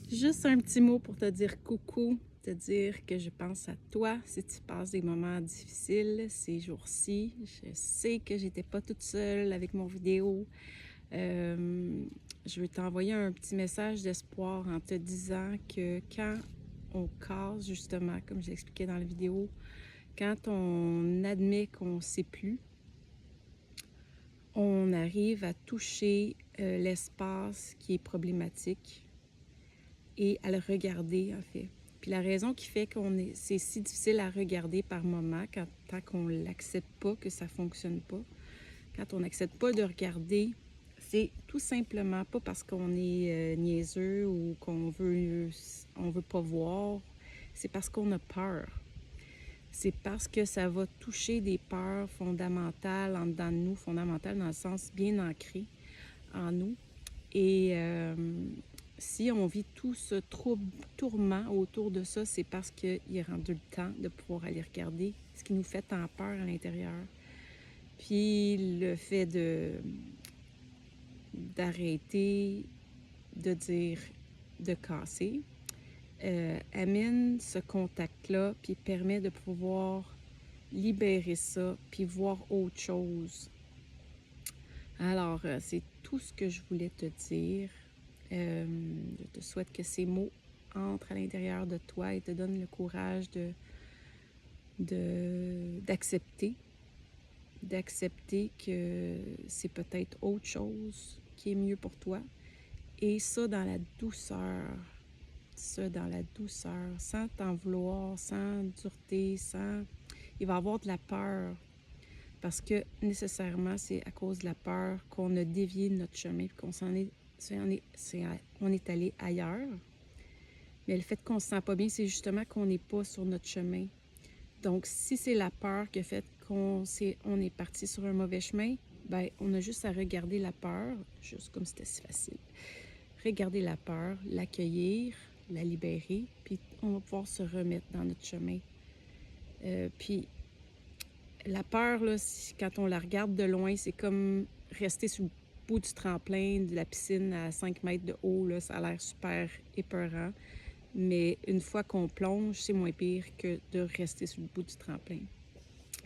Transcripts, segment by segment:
Juste un petit mot pour te dire coucou, te dire que je pense à toi si tu passes des moments difficiles ces jours-ci. Je sais que j'étais pas toute seule avec mon vidéo. Euh, je veux t'envoyer un petit message d'espoir en te disant que quand on casse, justement, comme j'ai expliqué dans la vidéo, quand on admet qu'on ne sait plus, on arrive à toucher l'espace qui est problématique et à le regarder, en fait. Puis la raison qui fait c'est si difficile à regarder par moment, tant qu'on l'accepte pas, que ça fonctionne pas, quand on n'accepte pas de regarder, c'est tout simplement pas parce qu'on est niaiseux ou on veut pas voir, c'est parce qu'on a peur. C'est parce que ça va toucher des peurs fondamentales en dedans de nous, fondamentales dans le sens bien ancré en nous. Et si on vit tout ce tourment autour de ça, c'est parce qu'il est rendu le temps de pouvoir aller regarder ce qui nous fait tant peur à l'intérieur. Puis le fait d'arrêter de dire de casser amène ce contact-là, puis permet de pouvoir libérer ça, puis voir autre chose. Alors, c'est tout ce que je voulais te dire. Je te souhaite que ces mots entrent à l'intérieur de toi et te donnent le courage d'accepter que c'est peut-être autre chose qui est mieux pour toi. Et ça dans la douceur, sans t'en vouloir, sans dureté, Il va y avoir de la peur, parce que nécessairement, c'est à cause de la peur qu'on a dévié notre chemin, puis on est allé ailleurs. Mais le fait qu'on ne se sent pas bien, c'est justement qu'on n'est pas sur notre chemin. Donc, si c'est la peur qui a fait on est parti sur un mauvais chemin, ben on a juste à regarder la peur, juste comme c'était si facile. Regarder la peur, l'accueillir, la libérer, puis on va pouvoir se remettre dans notre chemin. Puis la peur, là, quand on la regarde de loin, c'est comme rester sur le bout du tremplin de la piscine à 5 mètres de haut. Là, ça a l'air super épeurant. Mais une fois qu'on plonge, c'est moins pire que de rester sur le bout du tremplin.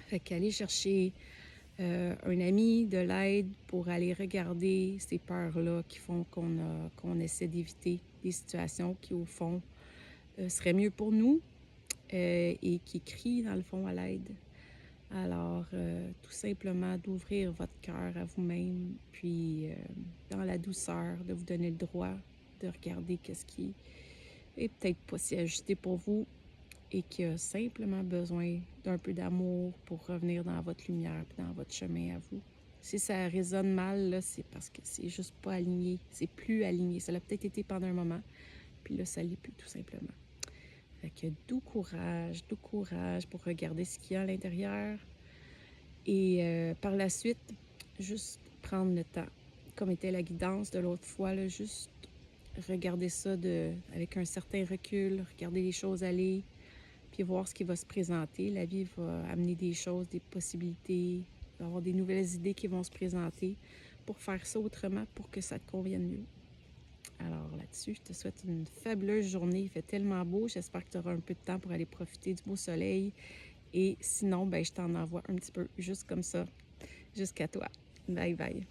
Fait qu'aller chercher un ami, de l'aide pour aller regarder ces peurs-là qui font qu'on essaie d'éviter des situations qui, au fond, seraient mieux pour nous et qui crient, dans le fond, à l'aide. Alors, tout simplement d'ouvrir votre cœur à vous-même, puis dans la douceur, de vous donner le droit de regarder qu'est-ce qui est peut-être pas si ajusté pour vous et qui a simplement besoin d'un peu d'amour pour revenir dans votre lumière puis dans votre chemin à vous. Si ça résonne mal, là, c'est parce que c'est juste pas aligné, c'est plus aligné. Ça l'a peut-être été pendant un moment, puis là, ça l'est plus tout simplement. Fait que doux courage pour regarder ce qu'il y a à l'intérieur. Et par la suite, juste prendre le temps, comme était la guidance de l'autre fois, là, juste regarder ça avec un certain recul, regarder les choses aller, puis voir ce qui va se présenter. La vie va amener des choses, des possibilités, il va y avoir des nouvelles idées qui vont se présenter pour faire ça autrement, pour que ça te convienne mieux. Alors là-dessus, je te souhaite une fabuleuse journée. Il fait tellement beau. J'espère que tu auras un peu de temps pour aller profiter du beau soleil. Et sinon, ben, je t'en envoie un petit peu, juste comme ça, jusqu'à toi. Bye bye.